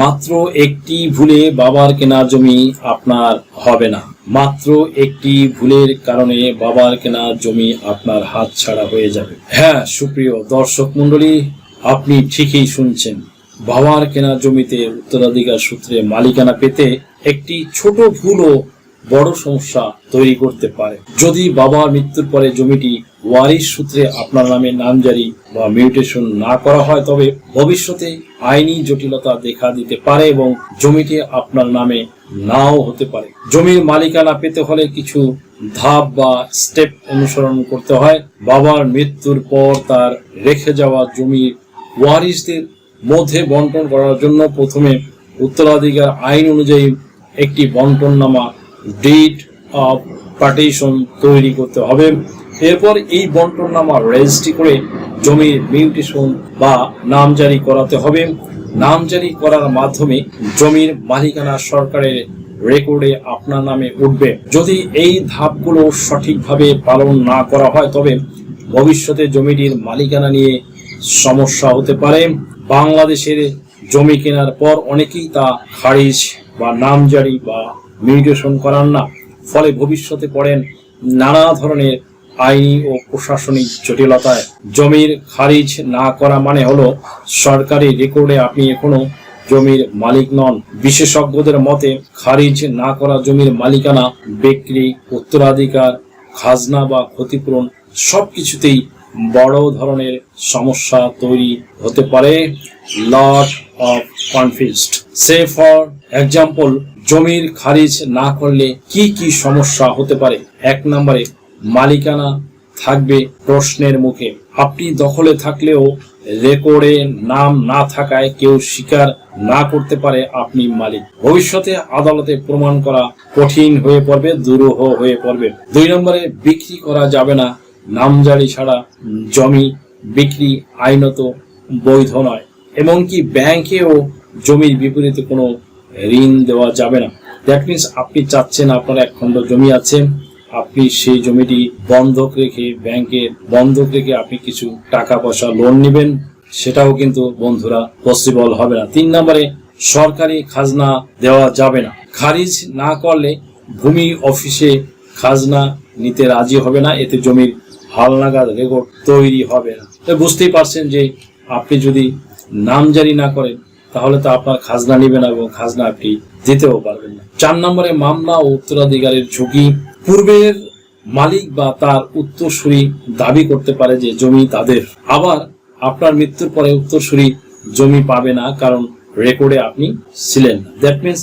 মাত্র একটি ভুলে বাবার কেনা জমি আপনার হবে না। মাত্র একটি ভুলের কারণে বাবার কেনা জমি আপনার হাতছাড়া হয়ে যাবে। হ্যাঁ সুপ্রিয় দর্শক মণ্ডলী, আপনি ঠিকই শুনছেন। বাবার কেনা জমিতে উত্তরাধিকার সূত্রে মালিকানা পেতে একটি ছোট ভুলও বড় সমস্যা তৈরি করতে পারে। যদি বাবার মৃত্যুর পরে জমিটি ওয়ারিশ সূত্রে আপনার নামে নামজারি বা মিউটেশন না করা হয়, তবে ভবিষ্যতে আইনি জটিলতা দেখা দিতে পারে এবং জমিটি আপনার নামে নাও হতে পারে। জমির মালিকানা পেতে হলে কিছু ধাপ বা স্টেপ অনুসরণ করতে হয়। বাবার মৃত্যুর পর তার রেখে যাওয়া জমি ওয়ারিশদের মধ্যে বন্টন করার জন্য প্রথমে উত্তরাধিকার আইন অনুযায়ী একটি বন্টননামা ডিড অফ পার্টিশন তৈরি করতে হবে। এরপর এই বন্টননামা রেজিস্ট্রি করে জমির মিউটেশন বা নামজারি করাতে হবে। নামজারি করার মাধ্যমে জমির মালিকানা সরকারের রেকর্ডে আপনার নামে উঠবে। যদি এই ধাপগুলো সঠিকভাবে পালন না করা হয়, তবে ভবিষ্যতে জমিটির মালিকানা নিয়ে সমস্যা হতে পারে। বাংলাদেশের জমি কেনার পর অনেকেই তা খারিজ বা নামজারি বা মিউটেশন করান না, ফলে ভবিষ্যতে পড়েন নানা ধরনের আইনি ও প্রশাসনিক জটিলতায়। জমির খারিজ না করা মানে হলো সরকারি রেকর্ডে আপনি এখনো জমির মালিক নন। বিশেষজ্ঞদের মতে খারিজ না করা জমির মালিকানা, বিক্রি, উত্তরাধিকার, খাজনা বা ক্ষতিপূরণ সবকিছুতেই বড় ধরনের সমস্যা তৈরি হতে পারে। Lot of confused. Say for example, জমির খারিজ না করলে কি কি সমস্যা হতে পারে? 1 নম্বরে, মালিকানা থাকবে প্রশ্নের মুখে। আপনি দখলে থাকলেও রেকর্ডে নাম না থাকায় কেউ স্বীকার না করতে পারে আপনি মালিক। ভবিষ্যতে আদালতে প্রমাণ করা কঠিন হয়ে পড়বে, দুরূহ হয়ে পড়বে। 2 নম্বরে, বিক্রি করা যাবে না। নামজারি ছাড়া জমি বিক্রি আইনত বৈধ নয়। এমনকি ব্যাংকেও জমির বিপরীতে কোনো ঋণ দেওয়া যাবে না। দ্যাট মিনস আপনি চাচ্ছেন, আপনার এক খণ্ড জমি আছে, আপনি সেই জমিটি বন্ধক রেখে, ব্যাংকে বন্ধক রেখে আপনি কিছু টাকা পয়সা লোন নেবেন, সেটাও কিন্তু বন্ধুরা পসিবল হবে না। 3 নম্বরে, সরকারি খাজনা দেওয়া যাবে না। খারিজ না করলে ভূমি অফিসে খাজনা নিতে রাজি হবে না, এতে জমির হালনাগাদ রেকর্ড তৈরি হবে না। বুঝতেই পারছেন যে আপনি যদি নামজারি না করেন তাহলে তো আপনার খাজনা নেবে না এবং খাজনা আপনি দিতেও পারবেন না। 4 নম্বরে, মামলা ও উত্তরাধিকারের ঝুঁকি। পূর্বের মালিক বা তার উত্তরসূরি দাবি করতে পারে যে জমি তাদের, আবার আপনার মৃত্যুর পরে উত্তরসূরি জমি পাবে না, কারণ রেকর্ডে আপনি ছিলেন না। দ্যাট মিনস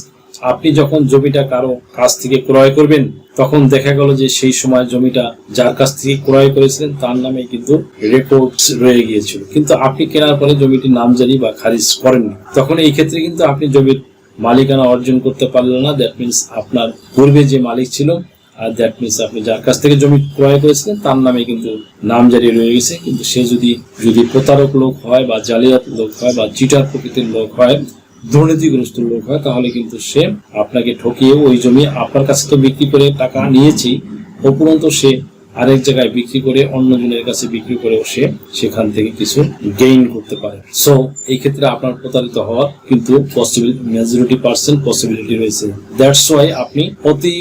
আপনি যখন জমিটা কারো কাছ থেকে ক্রয় করবেন, তখন দেখা গেল যে সেই সময় জমিটা যার কাছ থেকে ক্রয় করেছিলেন তার নামে কিন্তু রেকর্ড রয়ে গিয়েছিল, কিন্তু আপনি কেনার পরে জমিটি নামজারি বা খারিজ করেননি। তখন এই ক্ষেত্রে কিন্তু আপনি জমির মালিকানা অর্জন করতে পারলেন না। দ্যাট মিনস আপনার পূর্বে যে মালিক ছিল, আর দ্যাট মিনস আপনি যার কাছ থেকে জমি ক্রয় করেছিলেন তার নামে কিন্তু নামজারি রয়ে গেছে। কিন্তু সে যদি প্রতারক লোক হয় বা জালিয়াত লোক হয় বা চিটার প্রকৃতির লোক হয়, দুর্নীতিগ্রস্ত লোক হয়, তাহলে কিন্তু সে আপনাকে ঠকিয়ে ওই জমি আপনার কাছে তো বিক্রি করে টাকা নিয়েছি, উপরন্তু সে আরেক জায়গায় বিক্রি করে, অন্যজনের কাছে বিক্রি করেও সে সেখান থেকে কিছু গেইন করতে পারে। সো এই ক্ষেত্রে আপনার প্রতারিত হওয়ার কিন্তু মেজরিটি পার্সেন্ট পসিবিলিটি রয়েছে। দ্যাটস ওয়াই আপনি অতি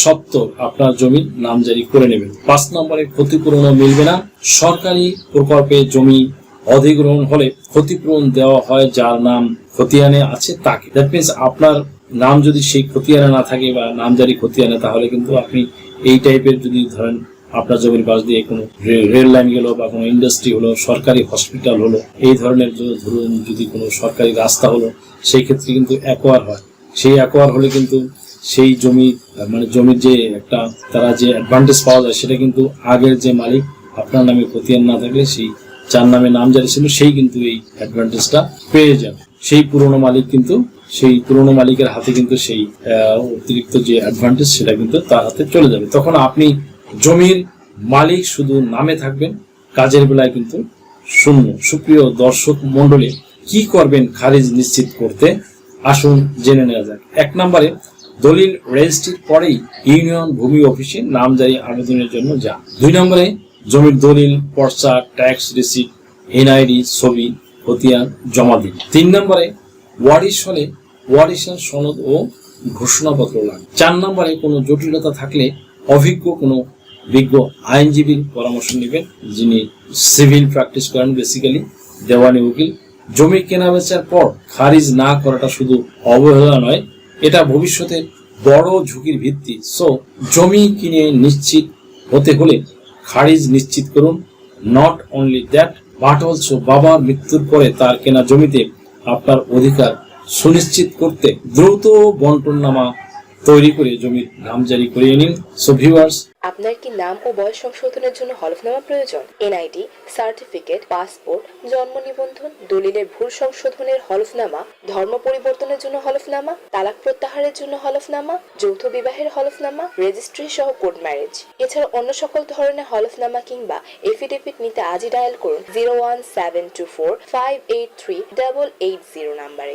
সত্বর আপনার জমি নামজারি করে নেবেন। 5 নম্বরে, ক্ষতিপূরণও মিলবে না। সরকারি প্রকল্পে জমি অধিগ্রহণ হলে ক্ষতিপূরণ দেওয়া হয় যার নাম খতিয়ানে আছে তাকে। দ্যাট মিনস আপনার নাম যদি সেই খতিয়ানে না থাকে বা নামজারি খতিয়ানে, তাহলে কিন্তু আপনি এই টাইপের, যদি ধরেন আপনার জমির পাশ দিয়ে কোনো রেল লাইন গেল বা কোনো ইন্ডাস্ট্রি হলো, সরকারি হসপিটাল হলো, এই ধরনের ধরুন যদি কোনো সরকারি রাস্তা হলো, সেই ক্ষেত্রে কিন্তু অ্যাকোয়ার হয়। সেই অ্যাকোয়ার হলে কিন্তু সেই জমি, মানে জমির যে একটা তারা যে অ্যাডভান্টেজ পাওয়া যায়, সেটা কিন্তু আগের যে মালিক, আপনার নামে খতিয়ান না থাকলে সেই যার নামে নামজারি ছিল সেই কিন্তু এই অ্যাডভান্টেজটা পেয়ে যাবে। সেই পুরনো মালিক কিন্তু, সেই পুরনো মালিকের হাতে কিন্তু সেই অতিরিক্ত যে অ্যাডভান্টেজ সেটা কিন্তু তার হাতে চলে যাবে। তখন আপনি জমির মালিক শুধু নামে থাকবেন, কাজের বেলায় কিন্তু শূন্য। সুপ্রিয় দর্শক মন্ডলী, কি করবেন খারিজ নিশ্চিত করতে? আসুন জেনে নেওয়া যাক। 1 নম্বরে, দলিল রেজিস্ট্রির পরেই ইউনিয়ন ভূমি অফিসে নামজারি আবেদনের জন্য যান। 2 নম্বরে, জমির দলিল, পর্চা, ট্যাক্স রিসিট, এনআইডি, ছবি, খতিয়ান জমা দিন। 3 নম্বরে, ওয়ারিশ হলে ওয়ারিশের সনদ ও ঘোষণাপত্র লাগে। 4 নম্বরে কোনো জটিলতা থাকলে অভিজ্ঞ কোনো বিজ্ঞ আইনজীবীর পরামর্শ নেবেন, যিনি সিভিল প্র্যাকটিস করেন, বেসিক্যালি দেওয়ানি উকিল। জমি কেনা বেচার পর খারিজ না করাটা শুধু অবহেলা নয়, এটা ভবিষ্যতে বড় ঝুঁকির ভিত্তি। সো জমি কিনে নিশ্চিত হতে হলে খারিজ নিশ্চিত করুন। Not only that but also বাবার মৃত্যুর পরে তার কেনা জমিতে আপনার অধিকার সুনিশ্চিত করতে দ্রুত বন্টননামা তৈরি করে জমির নামজারি করিয়ে নিন। সো ভিউয়ার্স, আপনার কি নাম ও বয়স সংশোধনের জন্য হলফনামা প্রয়োজন? এনআইডি সার্টিফিকেট, পাসপোর্ট, জন্ম নিবন্ধন, দলিলের ভুল সংশোধনের হলফনামা, ধর্ম পরিবর্তনের জন্য হলফনামা, তালাক প্রত্যাহারের জন্য হলফনামা, যৌথ বিবাহের হলফনামা, রেজিস্ট্রি সহ কোর্ট ম্যারেজ, এছাড়া অন্য সকল ধরনের হলফনামা কিংবা এফিডেভিট নিতে আজই ডায়াল করুন 01724583880 নাম্বারে।